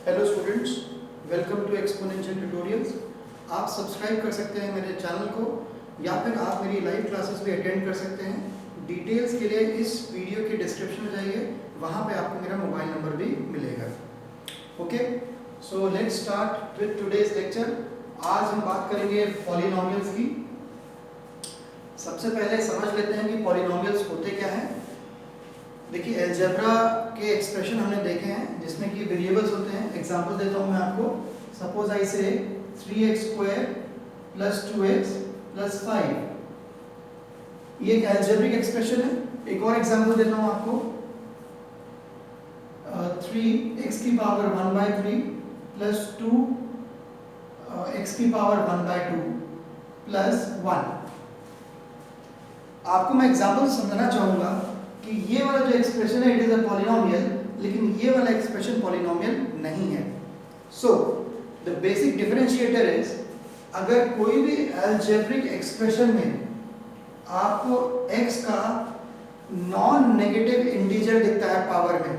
Hello students, welcome to exponential tutorials. आप subscribe कर सकते हैं मेरे चैनल को या फिर आप मेरी लाइव क्लासेस भी अटेंड कर सकते हैं। डिटेल्स के लिए इस वीडियो के डिस्क्रिप्शन में जाइए, वहाँ पे आपको मेरा मोबाइल नंबर भी मिलेगा। Okay, so let's start with today's lecture. आज हम बात करेंगे पॉलिनोमियल्स की। सबसे पहले समझ लेते हैं कि पॉलिनोमियल्स होते क्या हैं। देखिए, अलजेब्रा के एक्सप्रेशन हमने देखे हैं जिसमें कि वेरिएबल्स होते हैं। एग्जांपल देता हूं मैं आपको। सपोज आई से 3x² + 2x + 5, ये एक अलजेब्रिक एक्सप्रेशन है। एक और एग्जांपल देता हूं आपको। 3x⁻⁴ + 2x⁻⁴ + 1। आपको मैं एग्जांपल समझाना चाहूंगा कि ये वाला जो एक्सप्रेशन है इट इज अ पॉलिनोमियल, लेकिन ये वाला एक्सप्रेशन पॉलिनोमियल नहीं है। So the basic differentiator is, अगर कोई भी अलजेब्रिक एक्सप्रेशन में आपको x का नॉन नेगेटिव इंटीजर दिखता है पावर में,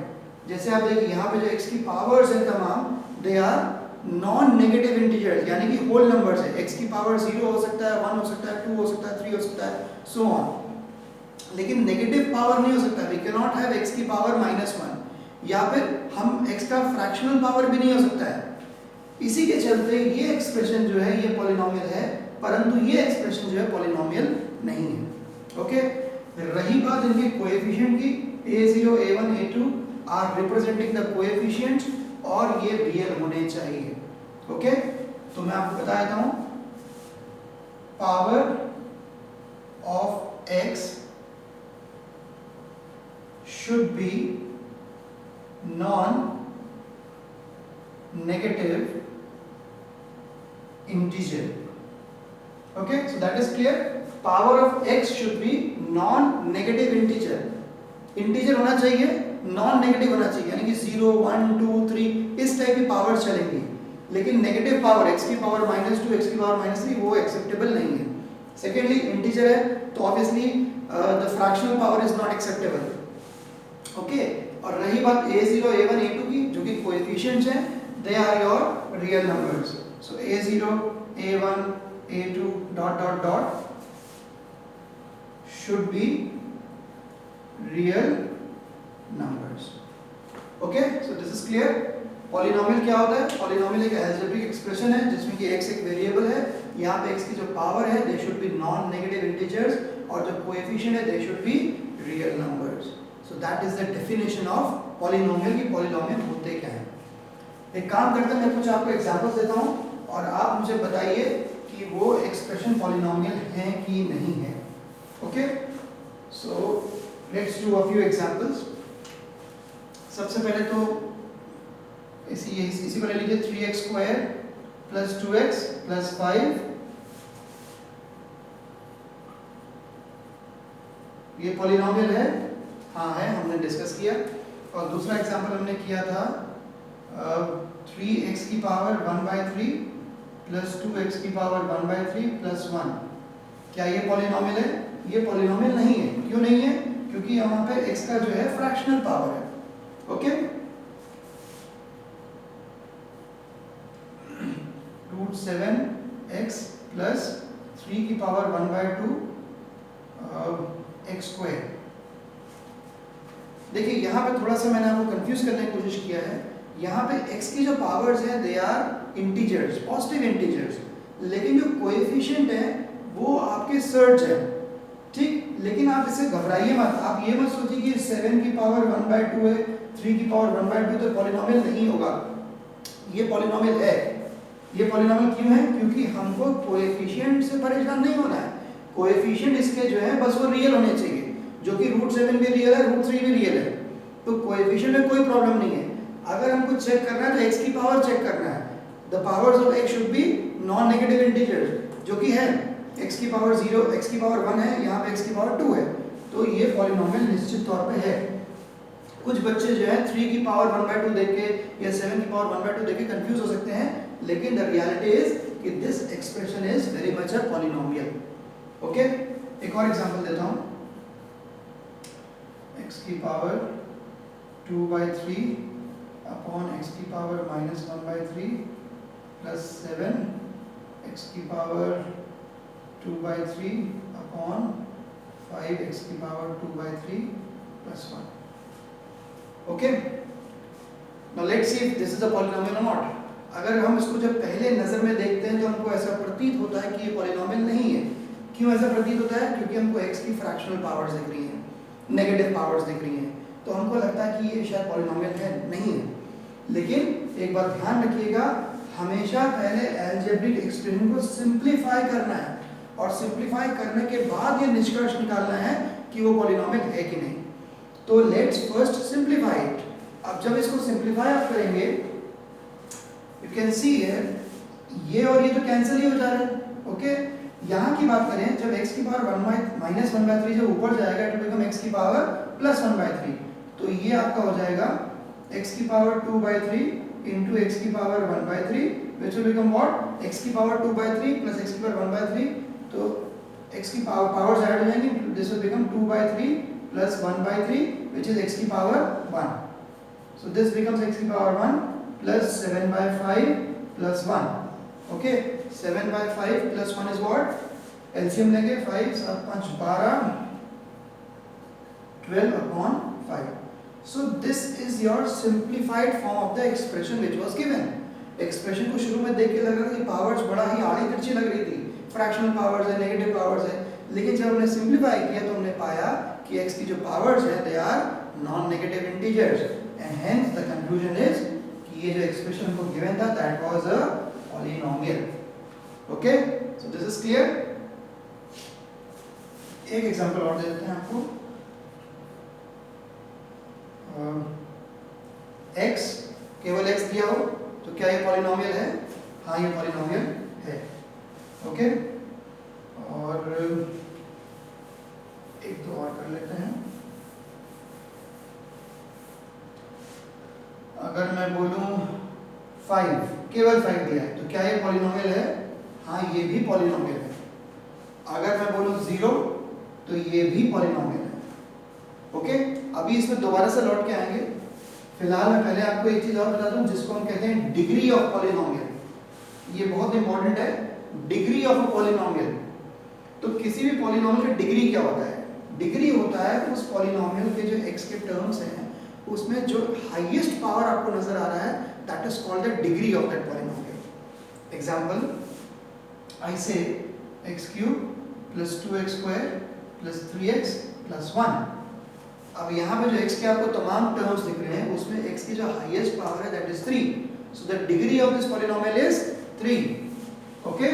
जैसे आप देखिए यहाँ पे जो x की पावर्स हैं तमाम, they are non negative integers, यानी कि होल नंबर्स है। x की पावर 0 हो सकता है, 1 हो सकता है, 2 हो सकता है, 3 हो सकता है, सो ऑन। लेकिन नेगेटिव पावर नहीं हो सकता। We can not have x की पावर -1, या फिर हम x का फ्रैक्शनल पावर भी नहीं हो सकता है। इसी के चलते ये एक्सप्रेशन जो है ये पॉलिनोमियल है, परंतु ये एक्सप्रेशन जो है पॉलिनोमियल नहीं है। ओके, रही बात इनके कोएफिशिएंट की, a0 a1 a2 are representing the coefficients और ये रियल होने चाहिए। ओके, तो मैं आपको बता देता हूं। Power of x should be non-negative integer. Okay, so that is clear. Power of x should be non-negative integer. Integer होना चाहिए, नॉन नेगेटिव होना चाहिए, यानी कि 0 1 2 3 इस टाइप की पावर चलेंगी। लेकिन नेगेटिव पावर x की पावर -2 x की पावर -3 वो एक्सेप्टेबल नहीं है। सेकेंडली, इंटीजर है तो obviously the fractional power is not acceptable. Okay, और रही बात a0 a1 a2 की, जो कि कोएफिशिएंट्स हैं, they are your real numbers. So a0 a1 a2 dot dot dot should be real numbers. Okay, so this is clear. Polynomial क्या होता है? पॉलिनोमियल एक अलजेब्रिक एक्सप्रेशन है जिसमें कि x एक वेरिएबल है। यहाँ पे x की जो पावर है they should be non negative integers, और जो कोएफिशिएंट है they should be real numbers. So that is the definition of polynomial की polynomial होते क्या है। एक काम करते हैं, मैं कुछ आपको एग्जांपल्स देता हूँ और आप मुझे बताइए कि वो एक्सप्रेशन पॉलिनोमियल है कि नहीं है। Okay, so let's do a few examples. सबसे पहले तो इसी को ले लीजिए। 3x² + 2x + 5, ये पॉलिनोमियल है? हाँ है, हमने डिस्कस किया। और दूसरा एग्जांपल हमने किया था 3x⁻⁴ + 2x⁻⁴ + 1। क्या ये पॉलिनोमियल है? ये पॉलिनोमियल नहीं है। क्यों नहीं है? क्योंकि यहाँ पे x का जो है फ्रैक्शनल पावर है। Okay, √7x + 3⁻⁴ x²। देखिए, यहाँ पे थोड़ा सा मैंने आपको कंफ्यूज करने की कोशिश किया है। यहाँ पे x की जो पावर्स हैं they are integers, positive integers, लेकिन जो कोएफिशिएंट है वो आपके सर्ज है। ठीक, लेकिन आप इससे घबराइए मत। आप ये मत सोचिए कि 7 की पावर 1/2 है, 3 की पावर 1/2 तो पॉलिनोमियल नहीं होगा। ये पॉलिनोमियल है। ये पॉलिनोमियल क्यों है? क्योंकि हमको कोएफिशिएंट से परेशान नहीं होना है। कोएफिशिएंट इसके जो है बस वो रियल होने चाहिए, जो कि √7 भी रियल है, √3 भी रियल है। तो कोएफिशिएंट में कोई प्रॉब्लम नहीं है। अगर हमको चेक करना है तो x की पावर चेक करना है। The powers of x should be non negative integers, जो कि है x की पावर 0, x की पावर 1 है, यहाँ पे x की पावर 2 है। तो ये पॉलिनोमियल निश्चित तौर पे है। कुछ बच्चे जो है 3 की पावर 1/2 देख के या 7 की पावर 1/2 देख के कंफ्यूज हो सकते हैं, लेकिन द रियलिटी इज कि this expression is very much a polynomial. Okay, एक और एग्जांपल देता हूँ। x की पावर 2/3 अपॉन एक्स की पावर -1/3 प्लस 7 एक्स की पावर 2/3 अपॉन 5 एक्स की power 2/3 plus 1. Okay, now let's see if this is a polynomial और नॉट. अगर हम इसको जब पहले नजर में देखते हैं तो हमको ऐसा प्रतीत होता है कि ये पॉलिनोमियल नहीं है. क्यों ऐसा प्रतीत होता है? क्योंकि हमको x की फ्रैक्शनल पावर्स दिख रही हैं, नेगेटिव पावर्स दिख रही हैं, तो हमको लगता है कि ये शायद पॉलिनोमियल है, नहीं है. लेकिन एक बात ध्यान रखिएगा, हमेशा पहले अलजेब्रिक एक्सप्रेशन को सिंप्लीफाई करना है और सिंप्लीफाई करने के बाद ये निष्कर्ष निकालना है कि वो पॉलिनोमियल है कि नहीं. तो लेट्स फर्स्ट सिंप्लीफाई इट. अब जब इसको सिंप्लीफाई आप करेंगे, यू कैन सी हियर, ये और ये तो कैंसिल ही हो जा रहे हैं. ओके, यहाँ की बात करें, जब x की पावर -1/3 जब ऊपर जाएगा इट विल बिकम x की पावर +1/3. तो ये आपका हो जाएगा x की पावर 2/3 into x की power 1/3 which will become what? x की पावर 2/3 plus x की पावर 1/3. तो x की पावर्स ऐड हो जाएंगी, this will become 2/3 plus 1/3 which is x की power 1. So this becomes x की power 1 plus 7/5 plus 1. Okay, 7/5 plus 1 is what? LCM लेंगे, 5 7 5 12 12 upon 5. So this is your simplified form of the expression which was given. Expression को शुरू में देख के लग रहा था कि पावर्स बड़ा ही आड़ी तिरछी लग रही थी, फ्रैक्शनल पावर्स है, नेगेटिव पावर्स है. लेकिन जब हमने सिंप्लीफाई किया तो हमने पाया कि x की जो पावर्स है they are non negative integers and hence the conclusion is कि ये जो एक्सप्रेशन हमको गिवन था that was a polynomial. Okay, so this is clear. एक एग्जांपल और दे देते हैं आपको. x केवल x दिया हो तो क्या ये पॉलिनोमियल है? हाँ, ये पॉलिनोमियल है. ओके, और एक दो और कर लेते हैं. अगर मैं बोलूं 5, केवल 5 दिया है तो क्या ये पॉलिनोमियल है? हाँ, ये भी पॉलिनोमियल है. अगर मैं बोलूं 0 तो ये भी पॉलिनोमियल है. ओके, अभी इसमें दोबारा से लौट के आएंगे. फिलहाल मैं पहले आपको एक चीज और बता दूं जिसको हम कहते हैं डिग्री ऑफ पॉलिनोमियल. ये बहुत इंपॉर्टेंट है, डिग्री ऑफ अ पॉलिनोमियल. तो किसी भी पॉलिनोमियल का डिग्री क्या होता है? डिग्री होता है उस पॉलिनोमियल के जो x के टर्म्स हैं उसमें जो हाईएस्ट पावर आपको नजर आ रहा है that is called the degree of that polynomial. Example, I say x³ + 2x² + 3x + 1. अब यहाँ पे जो x के आपको तमाम टर्म्स दिख रहे हैं उसमें x की जो हाईएस्ट पावर है that is 3. So the degree of this polynomial is 3. Okay,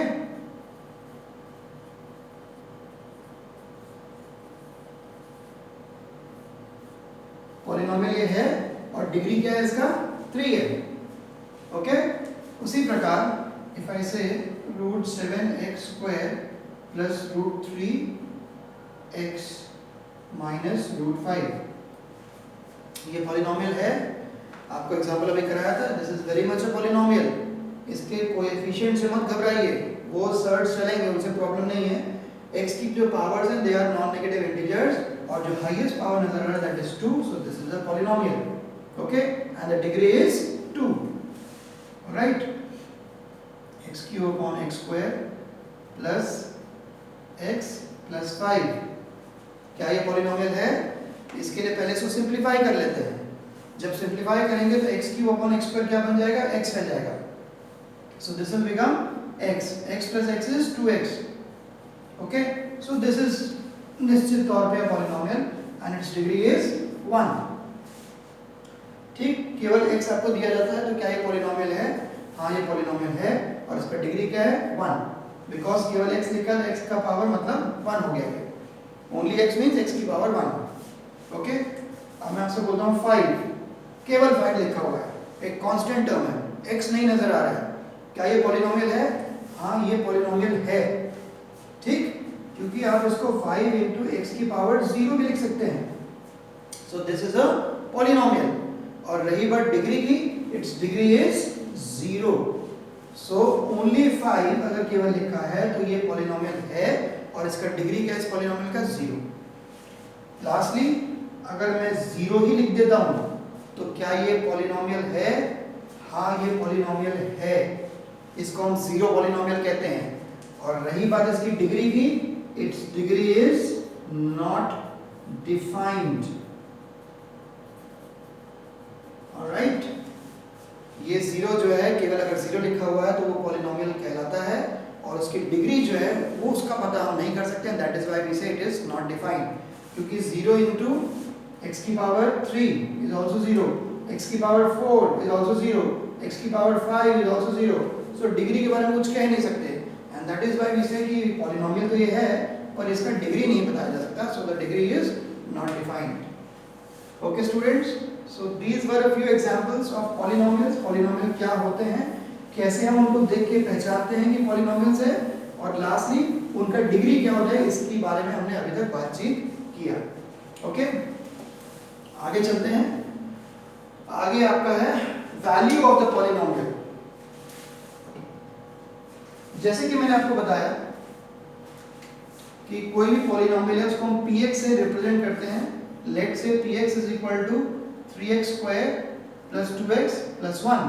polynomial ये है और डिग्री क्या है इसका? 3 है. ओके, उसी प्रकार इफ आई से √7x² + √3x - √5, ये पॉलिनोमियल है. आपको एग्जांपल अभी कराया था. This is very much a polynomial. इसके कोएफिशिएंट से मत घबराइए, वो सर्च चलेंगे, उनसे प्रॉब्लम नहीं है. x की जो पावर्स हैं they are non negative integers और जो हाईएस्ट पावर नजर आ रहा है that is 2. So this is a polynomial. Okay, and the degree is 2. Right, x³ upon x² plus x plus 5. क्या ये पॉलिनोमियल है? इसके लिए पहले इसको सिंप्लीफाई कर लेते हैं. जब सिंप्लीफाई करेंगे तो x³ upon x² क्या बन जाएगा? x बन जाएगा. So this will become x. x plus x is 2x. Okay, so this is निश्चित तौर पे polynomial and its degree is 1. ठीक, केवल x आपको दिया जाता है तो क्या ये पॉलिनोमियल है? हाँ, ये पॉलिनोमियल है और इसका डिग्री क्या है? 1. बिकॉज केवल x लिखा है, x का पावर मतलब 1 हो गया है. ओनली x मीन्स x की पावर 1. ओके, अब मैं आपसे बोलता हूँ 5, केवल 5 लिखा हुआ है, एक कांस्टेंट टर्म है, x नहीं नजर आ रहा है. क्या ये पॉलिनोमियल है? हाँ, ये पॉलिनोमियल है. ठीक, क्योंकि आप इसको 5 into x की पावर 0 भी लिख सकते हैं. सो दिस इज अ पॉलिनोमियल. और रही बात डिग्री की, it's degree is 0. So only 5 अगर केवल लिखा है तो ये पॉलिनोमियल है और इसका डिग्री क्या है इस पॉलिनोमियल का? 0. लास्टली, अगर मैं 0 ही लिख देता हूं तो क्या ये पॉलिनोमियल है? हाँ, ये पॉलिनोमियल है। इसको हम जीरो पॉलिनोमियल कहते हैं। और रही बात इसकी डिग्री की, it's degree is not defined. Alright, ये जीरो जो है, केवल अगर जीरो लिखा हुआ है तो वो पॉलिनोमियल कहलाता है, और उसकी डिग्री जो है वो उसका पता हम नहीं कर सकते। That is why we say it is not defined, क्योंकि 0 into x की पावर 3 is also 0, x की पावर 4 is also 0, x की power 5 is also 0। So degree के बारे में कुछ कह नहीं सकते, and that is why we say कि पॉलिनोमियल तो ये है पर इसका डिग्री नहीं बताया जा सकता। So the degree is not defined. Okay students, so these were a few examples of polynomials. Polynomial क्या होते हैं, कैसे हम उनको देख के पहचानते हैं कि पॉलिनोमियल्स है, और लास्टली उनका डिग्री क्या होता है, इसके बारे में हमने अभी तक बातचीत किया। ओके, आगे चलते हैं। आगे आपका है वैल्यू ऑफ द पॉलिनोमियल। जैसे कि मैंने आपको बताया कि कोई भी पॉलिनोमियल है उसको हम px से रिप्रेजेंट करते हैं। लेट से px is equal to 3x square plus 2x plus 1।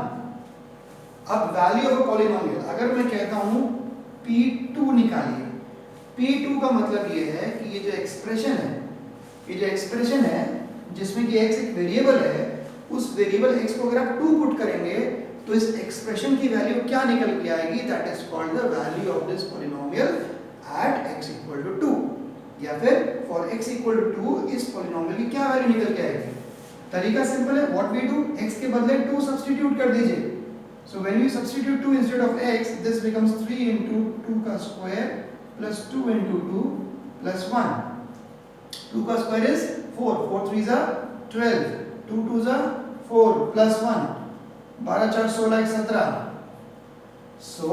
अब वैल्यू ऑफ पॉलिनोमियल, अगर मैं कहता हूं p2 निकालिए, p2 का मतलब ये है कि ये जो एक्सप्रेशन है, ये जो एक्सप्रेशन है जिसमें कि x एक वेरिएबल है, उस वेरिएबल x को अगर आप 2 पुट करेंगे तो इस एक्सप्रेशन की वैल्यू क्या निकल के आएगी, that is called the value of this polynomial at x equal to 2, या फिर फॉर x इक्वल टू 2 इस पॉलिनोमियल की क्या वैल्यू निकल के आएगी। तरीका सिंपल है, व्हाट वी डू, x के बदले 2 सब्स्टिट्यूट कर दीजिए। So when you substitute 2 instead of x, this becomes 3 into 2 का स्क्वायर प्लस 2 into 2 प्लस 1। 2 का स्क्वायर इज 4, 4 3 जा 12, 2 2 जा 4 plus 1, 12 4 16 17। So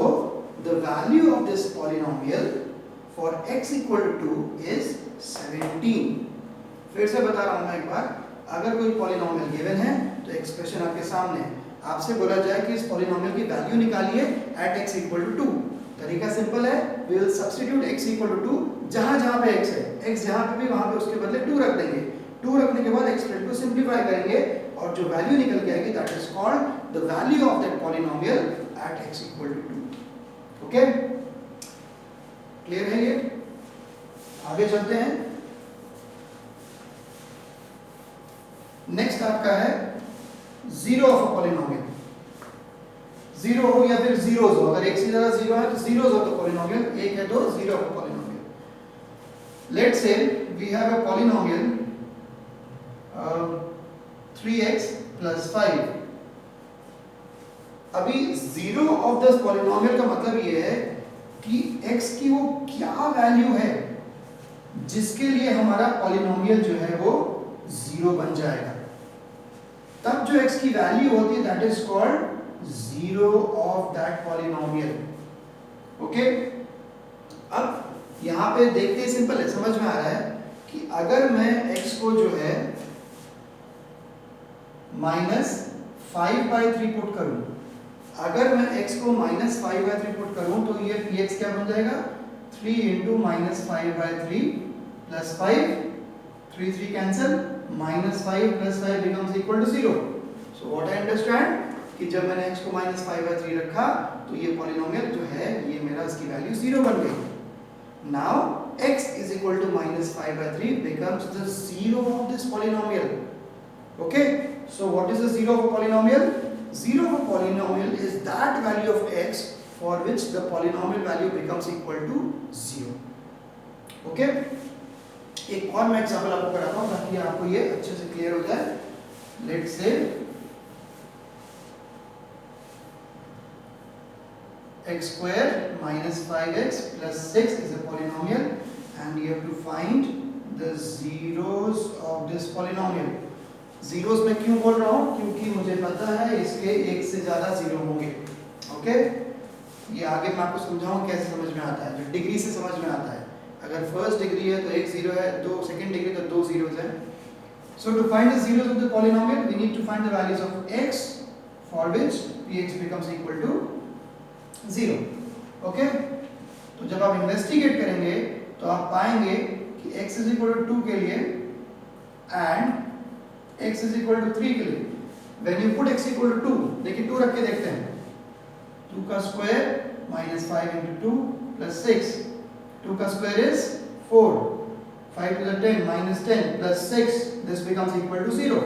the value of this polynomial for x equal to 2 is 17। फिर से बता रहा हूं मैं एक बार, अगर कोई पॉलिनोमियल गिवन है तो एक्सप्रेशन आपके सामने है, आपसे बोला जाए कि इस पॉलिनोमियल की वैल्यू निकालिए एट x इक्वल टू 2। तरीका सिंपल है, we will substitute x equal to 2 जहां जहां पे x है, x जहां पे भी वहां पे उसके बदले 2 रख देंगे। 2 रखने के बाद एक्सप्रेशन को सिंपलीफाई करेंगे और जो वैल्यू निकल के आएगी that is called the value of that polynomial at x equal to 2। Okay, clear है ये? आगे चलते हैं। नेक्स्ट आपका है zero of a polynomial. Zero हो या फिर जीरोस हो, अगर एक से ज्यादा जीरो है तो जीरोस ऑफ द पॉलिनोमियल, एक है तो zero of a polynomial. Let's say we have a polynomial 3x plus 5। अभी जीरो ऑफ दिस पॉलिनोमियल का मतलब ये है कि x की वो क्या वैल्यू है जिसके लिए हमारा पॉलिनोमियल जो है वो जीरो बन जाएगा। तब जो x की वैल्यू होती है that is called zero of that polynomial. Okay, अब यहां पे देखते ही सिंपल है, समझ में आ रहा है कि अगर मैं x को जो है -5/3 पुट करूं, अगर मैं x को -5/3 पुट करूं तो ये px क्या बन जाएगा, 3 into -5/3 plus 5, 3 3 cancel, -5 plus 5 becomes equal to 0। So what I understand कि जब मैंने x को -5/3 रखा तो ये पॉलिनोमियल जो है ये मेरा इसकी वैल्यू 0 बन गई। Now x is equal to -5/3 becomes the zero of this polynomial। Okay, so what is the zero of a polynomial? Zero of a polynomial is that value of x for which the polynomial value becomes equal to 0। Okay, एक और मैं example आपको कराता हूं ताकि आपको ये अच्छे से क्लियर हो जाए। Let's say x square minus 5x plus 6 is a polynomial and you have to find the zeros of this polynomial। Zeros में क्यों बोल रहा हूं, क्योंकि मुझे पता है इसके एक से ज्यादा जीरो होंगे। ओके, ये आगे मैं आपको समझाऊंगा कैसे समझ में आता है, जो डिग्री से समझ में आता है। अगर फर्स्ट डिग्री है तो एक जीरो है, दो सेकंड डिग्री तो दो जीरोस है। So to find the zeros of the polynomial we need to find the values of x for which px becomes equal to 0। Okay, तो जब आप इन्वेस्टिगेट करेंगे तो आप पाएंगे कि x is equal to 2 के लिए and x is equal to 3 के लिए when you put x equal to 2, देखिए 2 रख के देखते हैं, 2 का स्क्वायर माइनस 5 into 2 plus 6, 2 का square is 4, 5 to the 10 minus 10 plus 6, this becomes equal to 0.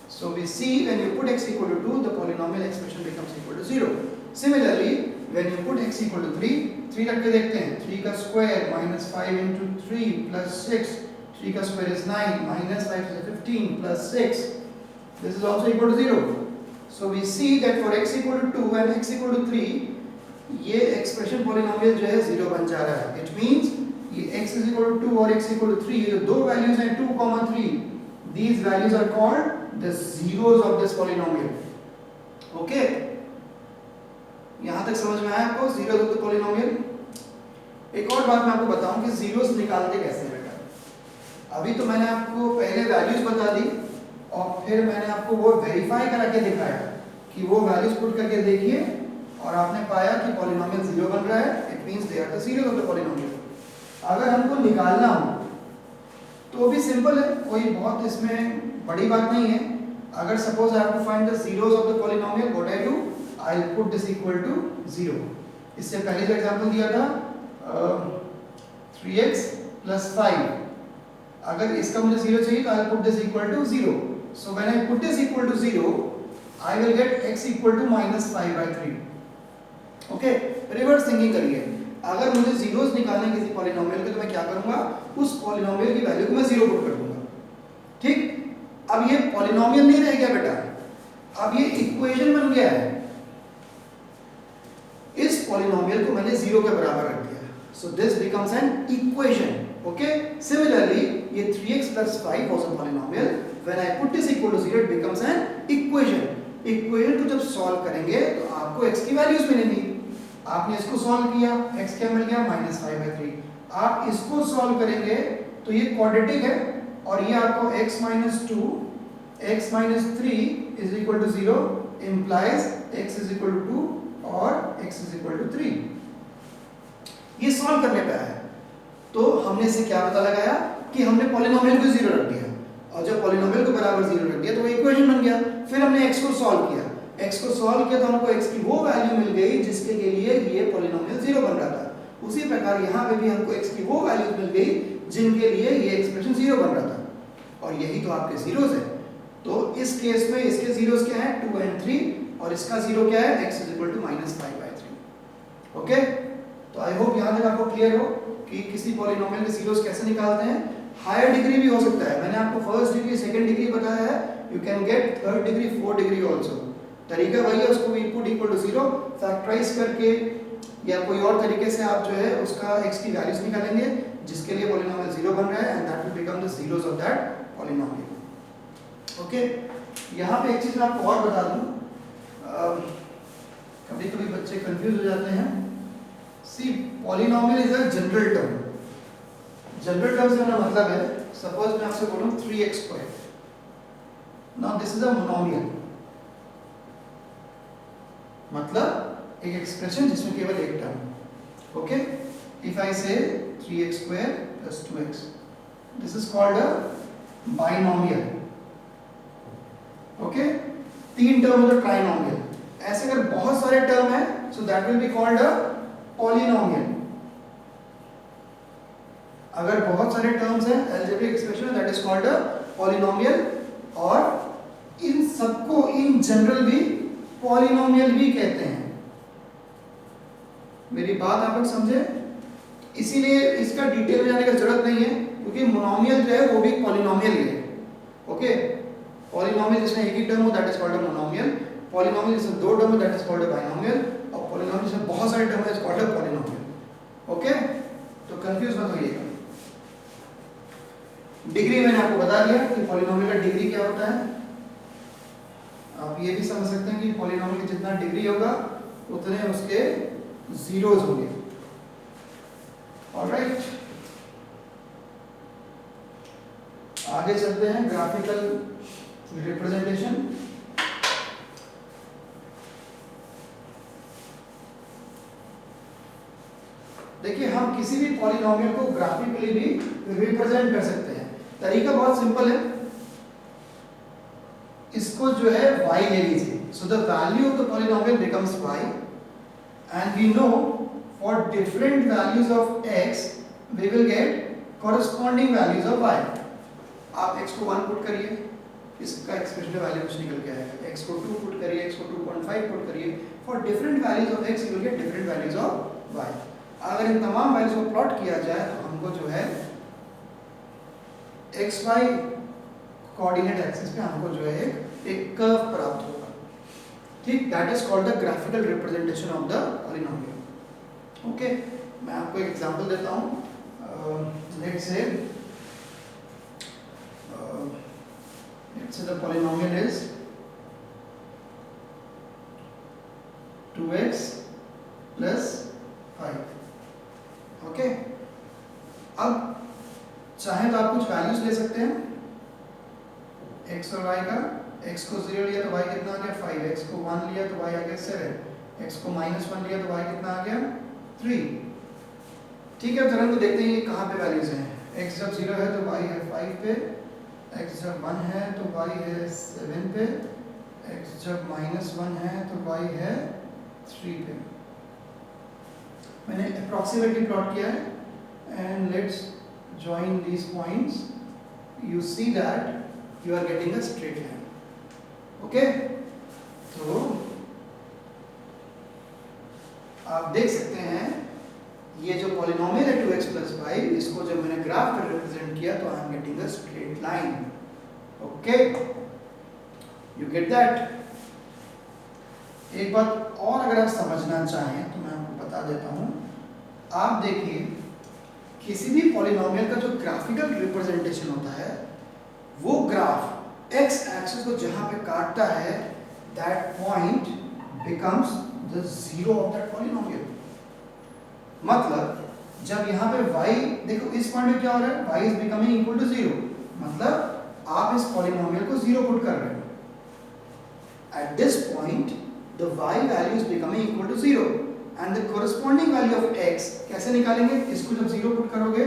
So we see when you put x equal to 2, the polynomial expression becomes equal to 0. Similarly, when you put x equal to 3, 3 रख के देखते हैं, 3 का square minus 5 into 3 plus 6, 3 का square is 9 minus 5 is 15 plus 6, this is also equal to 0. So we see that for x equal to 2 and x equal to 3, ये expression polynomial जो है 0 बन जा रहा है. इट मींस ये x is equal to 2 और x equal to 3, ये जो दो वैल्यूज हैं 2, 3, these values are called the zeros of this polynomial. Okay, यहां तक समझ में आया आपको zeros of the polynomial? एक और बात मैं आपको बताऊं कि zeros निकालते कैसे हैं बेटा. अभी तो मैंने आपको पहले वैल्यूज बता दी और फिर मैंने आपको वो वेरीफाई करा के दिखाया कि वो वैल्यूज पुट करके देखिए और आपने पाया कि पॉलिनोमियल 0 बन रहा है. It means they are the zeros of the polynomial. अगर हमको निकालना हो तो भी सिंपल है, कोई बहुत इसमें बड़ी बात नहीं है. अगर suppose I have to find the zeros of the polynomial, what I do, I'll put this equal to 0. इससे पहले जो एग्जांपल दिया था 3x plus 5, अगर इसका मुझे 0 चाहिए तो I'll put this equal to 0. So when I put this equal to 0, I will get x equal to minus 5 by 3. Okay, reverse thinking करिए. अगर मुझे जीरोस निकालने किसी पॉलिनोमियल के तो मैं क्या करूंगा, उस पॉलिनोमियल की वैल्यू को मैं 0 पुट कर दूंगा. ठीक, अब ये पॉलिनोमियल नहीं रह गया बेटा, अब ये इक्वेशन बन गया है. इस पॉलिनोमियल को मैंने 0 के बराबर रख दिया. So this becomes an equation. Okay, similarly ये 3x plus 5 was a polynomial. When I put this equal to 0, it becomes an equation. Equation को जब सॉल्व करेंगे तो आपको x की वैल्यूज मिलेंगी. आपने इसको सॉल्व किया, x क्या मिल गया, minus 5 by 3. आप इसको सॉल्व करेंगे तो ये क्वाड्रेटिक है और ये आपको x minus 2, x minus 3 is equal to 0 implies x is equal to 2 और x is equal to 3. ये सॉल्व करने पे आया तो हमने इससे क्या पता लगाया कि हमने पॉलिनोमियल को 0 रख दिया और जब पॉलिनोमियल को बराबर 0 रख दिया तो वो इक्वेशन बन गया. फिर हमने x को सॉल्व किया, x को सॉल्व किया तो हमको x की वो वैल्यू मिल गई जिसके लिए ये पॉलिनोमियल 0 बन रहा था. उसी प्रकार यहाँ पे भी हमको x की वो वैल्यू मिल गई जिनके लिए ये एक्सप्रेशन 0 बन रहा था. और यही तो आपके जीरोस है. तो इस केस में इसके जीरोस क्या है, 2 and 3, और इसका जीरो क्या है, x is equal to minus 5 by 3. Okay, तो आई होप यहाँ तक आपको क्लियर हो कि किसी पॉलिनोमियल के जीरोस कैसे निकालते हैं. हायर डिग्री भी हो सकता है. मैंने आपको फर्स्ट डिग्री, सेकंड डिग्री बताया है. You can get third degree, fourth degree also. तरीका वही है, उसको इनपुट इक्वल टू 0 फैक्टराइज करके या कोई और तरीके से आप जो है उसका x की वैल्यूज निकालेंगे जिसके लिए पॉलिनोमियल 0 बन रहा है, and that will become the zeros of that polynomial. Okay, यहाँ पे एक चीज मैं आपको और बता दूं, कभी कभी बच्चे कंफ्यूज हो जाते हैं. See, polynomial is a general term. General term से मेरा मतलब है, सपोज मैं आपसे बोलूं 3x square. Now this is a monomial, मतलब एक एक्सप्रेशन जिसमें केवल एक टर्म. ओके, इफ आई से 3x square plus 2x, this is called a binomial. Okay, तीन टर्म होता है ट्राइनोमियल. ऐसे अगर बहुत सारे टर्म है so that will be called a polynomial. अगर बहुत सारे टर्म्स हैं, algebraic expression, that is called a polynomial. और इन सबको इन जनरल भी पॉलिनोमियल भी कहते हैं. मेरी बात आप लोग समझे? इसीलिए इसका डिटेल में जाने की जरूरत नहीं है क्योंकि मोनोमियल जो है वो भी पॉलिनोमियल ही है. ओके, पॉलिनोमियल जिसमें एक ही टर्म हो that is called a monomial. Polynomial जिसमें दो टर्म हो that is called a binomial. और पॉलिनोमियल जिसमें बहुत सारे टर्म है is called a polynomial. Okay, तो कंफ्यूज मत होइएगा. डिग्री मैंने आपको बता दिया कि पॉलिनोमियल का डिग्री क्या होता है. आप ये भी समझ सकते हैं कि पॉलिनोमियल की जितना डिग्री होगा उतने उसके जीरोस होंगे. ऑलराइट, आगे चलते हैं. Graphical representation. देखिए, हम किसी भी पॉलिनोमियल को ग्राफिकली भी रिप्रेजेंट कर सकते हैं. तरीका बहुत सिंपल है. इस इसको जो है y ले लीजिए. So the value of the polynomial becomes y, and we know for different values of x we will get corresponding values of y. आप x को 1 पुट करिए, इसका एक्सप्रेशन वैल्यू कुछ निकल के आएगा. x को 2 पुट करिए, x को 2.5 पुट करिए. For different values of x you will get different values of y. अगर इन तमाम वैल्यूज को प्लॉट किया जाए तो हमको जो है xy कोऑर्डिनेट एक्सिस पे हमको जो है एक कर्व प्राप्त होगा. ठीक, that is called the graphical representation of the polynomial. Okay, मैं आपको एक एग्जांपल देता हूं. Let's say the polynomial is 2x plus 5. Okay, अब चाहे तो आप कुछ वैल्यूज ले सकते हैं x और y का. x को 0 लिया तो y कितना आ गया 5, x को 1 लिया तो y आ गया 7, x को -1 लिया तो y कितना आ गया 3. ठीक है, अब जरा तो देखते हैं ये कहाँ पे वैल्यूज हैं. x जब 0 है तो y है 5 पे, x जब 1 है तो y है 7 पे, x जब -1 है तो y है 3 पे. मैंने अप्रॉक्सीमेटली प्लॉट किया है, and let's join these points. You see that you are getting a straight line. Okay, तो आप देख सकते हैं ये जो पॉलिनोमियल है 2x plus 5, इसको जब मैंने ग्राफ पर रिप्रेजेंट किया तो I am getting a straight line. Okay, you get that. एक बात और अगर आप समझना चाहें तो मैं आपको बता देता हूं. आप देखिए, किसी भी पॉलिनोमियल का जो ग्राफिकल रिप्रेजेंटेशन होता है वो ग्राफ x एक्सिस को जहां पे काटता है, that point becomes the zero of that polynomial. मतलब जब यहाँ पे y, देखो इस पॉइंट पे क्या हो रहा है, y is becoming equal to 0. मतलब आप इस पॉलिनोमियल को 0 पुट कर रहे हो. At this point the y value is becoming equal to 0, and the corresponding value of x कैसे निकालेंगे. इसको जब 0 पुट करोगे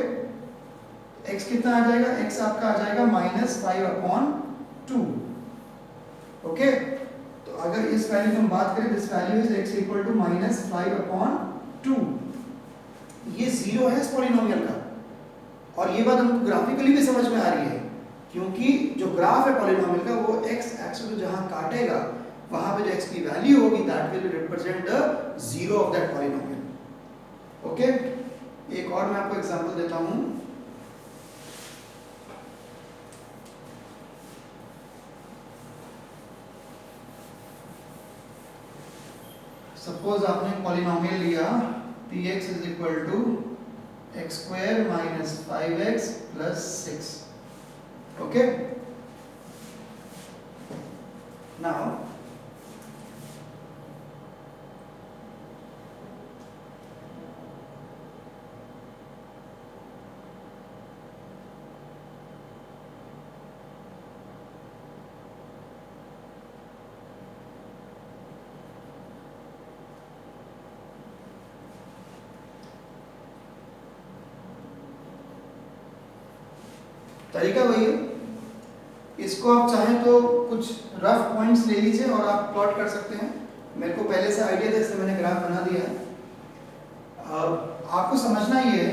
x कितना आ जाएगा, x आपका आ जाएगा -5/2. ओके, तो अगर इस वैल्यू की हम बात करें, this value is x equal to -5/2. ये 0 है इस पॉलिनोमियल का. और ये बात हमको ग्राफिकली भी समझ में आ रही है, क्योंकि जो ग्राफ है पॉलिनोमियल का वो x एक्सिस को जहां काटेगा वहां पे जो x की वैल्यू होगी that will represent the zero of that polynomial. Okay, एक और मैं आपको एग्जांपल देता हूं. सपोज आपने पॉलिनोमियल लिया px is equal to x square minus 5x plus 6. Okay, now तरीका वही है. इसको आप चाहें तो कुछ रफ पॉइंट्स ले लीजिए और आप प्लॉट कर सकते हैं. मेरे को पहले से आइडिया था इसलिए मैंने ग्राफ बना दिया है. आपको समझना ये है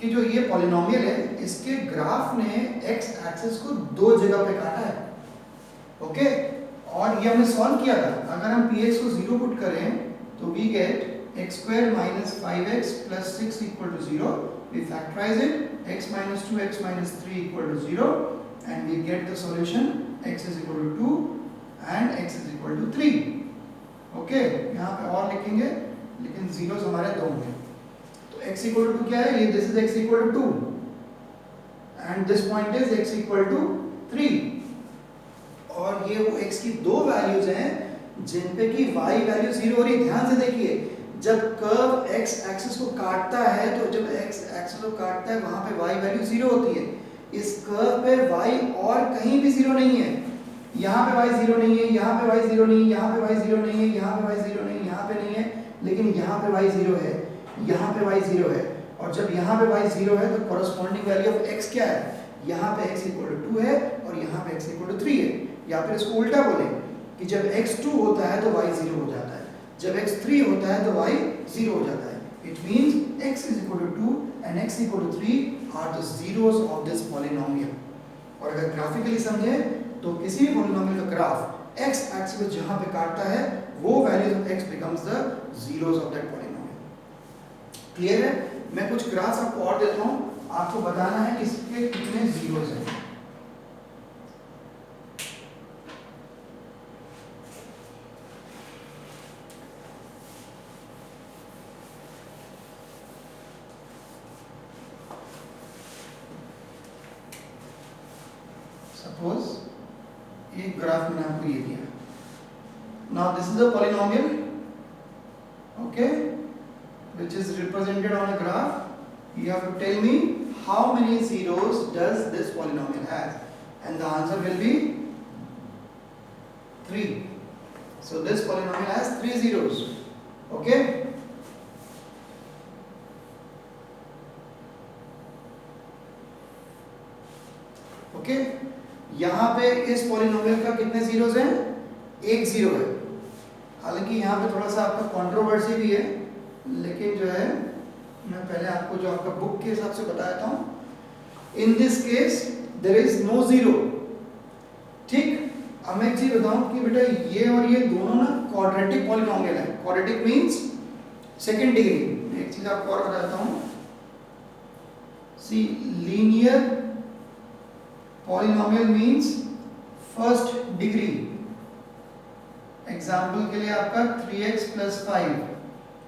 कि जो ये पॉलिनोमियल है इसके ग्राफ ने x एक्सिस को दो जगह पे काटा है. ओके, और ये हमने सॉल्व किया था. अगर हम px को 0 पुट करें तो we get x square minus 5x plus 6 equal to 0. We factorize it, x minus 2, x minus 3 equal to 0, and we get the solution x is equal to 2 and x is equal to 3. Okay, यहाँ पे और लिखेंगे लेकिन zeros हमारे दो हैं. तो x equal to क्या है, ये this is x equal to 2 and this point is x equal to 3. और ये वो x की दो वैल्यूज हैं जिन पे की y वैल्यू 0 हो रही है. ध्यान से देखिए, जब कर्व x एक्सिस को काटता है तो जब x एक्सिस को काटता है वहां पे y वैल्यू 0 होती है. इस कर्व पे y और कहीं भी 0 नहीं है. यहाँ पे y 0 नहीं है, यहाँ पे y 0 नहीं है, यहाँ पे y 0 नहीं है, यहाँ पे y 0 नहीं है, यहाँ पे नहीं है, लेकिन यहाँ पे y 0 है, यहाँ पे y 0 है. और जब यहाँ पे y 0 है तो कॉरस्पॉन्डिंग वैल्यू ऑफ x क्या है, यहाँ पे x इक्वल टू 2 है और यहाँ पे x इक्वल टू 3 है. या फिर इसको उल्टा बोले कि जब x2 होता है तो y 0 हो जाता है, जब x3 होता है तो y 0 हो जाता है. It means x is equal to 2 and x equal to 3 are the zeros of this polynomial. और अगर ग्राफिकली समझे तो किसी भी पॉलिनोमियल का ग्राफ x एक्सिस पे जहां पे काटता है वो values of x becomes the zeros of that polynomial. Clear है? मैं कुछ ग्राफ्स आपको और देता हूं, आपको बताना है कि इसके कितने जीरोस हैं. सपोज एक ग्राफ मैंने आपको ये दिया. Now this is a polynomial, okay, which is represented on a graph. You have to tell me how many zeros does this polynomial has, and the answer will be 3. So this polynomial has 3 zeros. Okay. Okay. यहाँ पे इस polynomial का कितने zeros हैं? 1 zero है. हालांकि यहाँ पे थोड़ा सा आपका कंट्रोवर्सी भी है, लेकिन जो है मैं पहले आपको जो आपका बुक के हिसाब से बताता हूँ. In this case there is no zero. ठीक. अब मैं एक चीज बताऊं कि बेटा ये और ये दोनों ना क्वाड्रेटिक पॉलिनोमियल है. Quadratic means second degree. मैं एक चीज आपको और बताता हूँ. See linear polynomial means first degree. Example के लिए आपका 3x plus 5.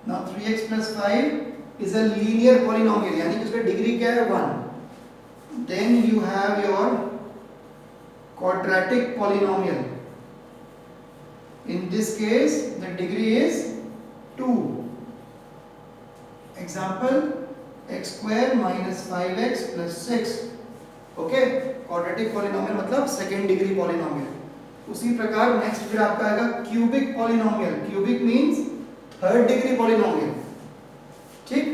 Now 3x plus 5 is a linear polynomial, यानी कि उसका डिग्री क्या है? 1. Then you have your quadratic polynomial. In this case the degree is 2. Example x square minus 5x plus 6. Okay, quadratic polynomial मतलब second degree polynomial. उसी प्रकार next फिर आपका आएगा cubic polynomial. Cubic means third degree polynomial. ठीक.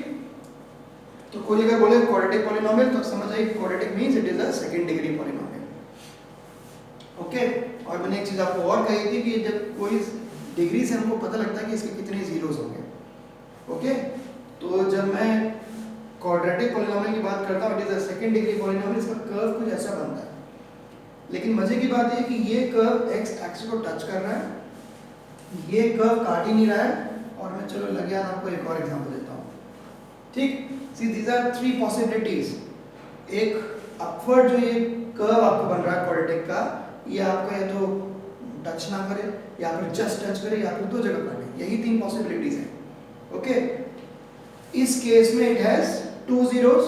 तो कोई अगर बोले क्वाड्रेटिक पॉलिनोमियल तो समझ आइए quadratic means it is a second degree polynomial. Okay. और मैंने एक चीज आपको और कही थी कि जब कोई डिग्री से हमको पता लगता है कि इसके कितने जीरोस होंगे. ओके. तो जब मैं क्वाड्रेटिक पॉलिनोमियल की बात करता हूं, it is a second degree polynomial. इसका कर्व कुछ ऐसा बनता है, लेकिन मजे की बात है कि ये कर्व x एक्सिस को टच कर रहा है, ये कर्व काट ही नहीं रहा है. और मैं चलो लग गया आपको एक और एग्जांपल देता हूँ. ठीक. See these are 3 possibilities. एक अपवर्ड जो ये कर्व आपको बन रहा है क्वाड्रेटिक का, ये आपका या तो टच ना करे या फिर जस्ट टच करे या फिर दो जगह काटे. यही 3 पॉसिबिलिटीज हैं. ओके. इस केस में इट हैज 2 zeros.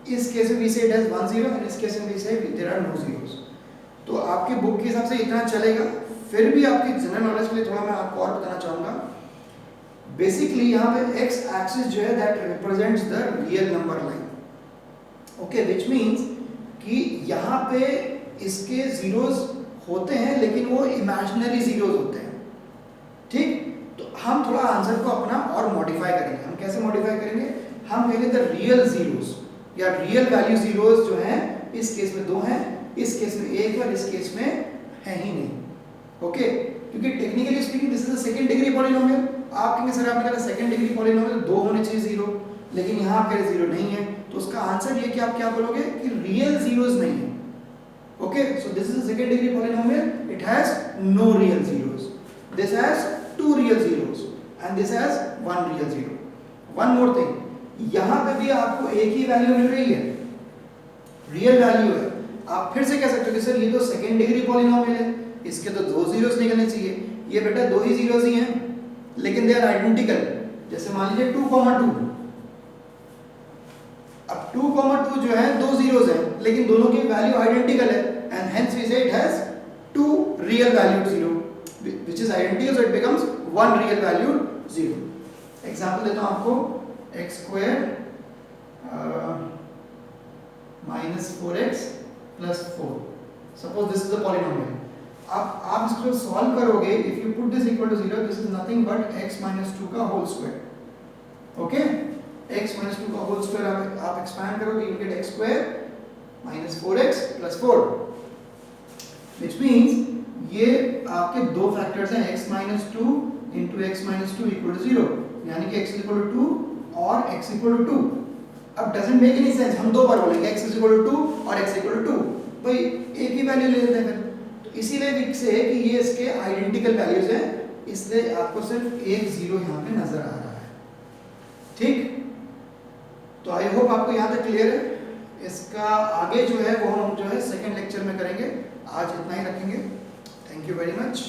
इस केस में we say it has 1 zero and इस केस में वी से देयर आर नो zeros. तो आपके बुक के हिसाब से इतना चलेगा. फिर भी आपकी जनरल नॉलेज के लिए थोड़ा मैं आपको और बताना चाहूंगा. बेसिकली यहाँ पे x एक्सिस जो है that represents the real number line. Okay. Which means कि यहाँ पे इसके जीरोस होते हैं लेकिन वो इमेजिनरी जीरोस होते हैं. ठीक. तो हम थोड़ा आंसर को अपना और मॉडिफाई करेंगे. हम कैसे मॉडिफाई करेंगे? हम कहेंगे द रियल जीरोस या रियल वैल्यू जीरोस जो हैं इस केस में 2 हैं, इस केस में 1 है और इस केस में है ही नहीं. ओके. क्योंकि technically speaking this is a second degree polynomial. आप कहेंगे सर आपने कहा सेकंड डिग्री पॉलिनोमियल 2 होने चाहिए जीरो, लेकिन यहाँ आप कह रहे जीरो नहीं है. तो उसका आंसर ये कि आप क्या बोलोगे कि रियल जीरोस नहीं है. Okay. So this is a second degree polynomial. It has no real zeros. This has 2 real zeros and this has 1 real zero. One more thing, यहाँ पे भी आपको एक ही वैल्यू मिल रही है, रियल वैल्यू है. आप फिर से कह सकते हो कि सर ये तो सेकेंड डिग्री पॉलिनोमियल है, इसके तो 2 जीरोस निकलने चाहिए. ये बेटा 2 ही जीरोस ही हैं, लेकिन दे आर आइडेंटिकल. जैसे मान लीजिए 2,2. अब 2,2 जो है 2 जीरोस हैं, लेकिन दोनों की वैल्यू आइडेंटिकल है and hence we say it has 2 real valued zero which is identical, so it becomes 1 real valued 0. Example देता हूँ आपको. x square minus 4x plus 4. Suppose this is the polynomial. आप इसको सॉल्व करोगे. If you put this equal to 0, this is nothing but x minus 2 का whole square. Okay. x minus 2 का whole square आप expand करोगे, you get x square minus 4x plus 4, which means ये आपके दो फैक्टर्स हैं x minus two into x minus two equal to 0, यानी कि x इक्वल टू 2 और x इक्वल टू 2। अब डजंट मेक एनी सेंस, हम दो बार बोलेंगे x इक्वल टू 2 और x इक्वल टू 2, भाई एक ही वैल्यू ले लेते हैं फिर। तो इसीलिए विक से कि ये इसके आइडेंटिकल वैल्यूज हैं, इसलिए आपको सिर्फ एक जीरो यहाँ पे नजर आ रहा है। ठीक, तो आई होप आपको यहाँ तक क्लियर है। इसका आगे जो है वो हम जो है सेकंड लेक्चर में करेंगे। आज इतना ही रखेंगे। Thank you very much.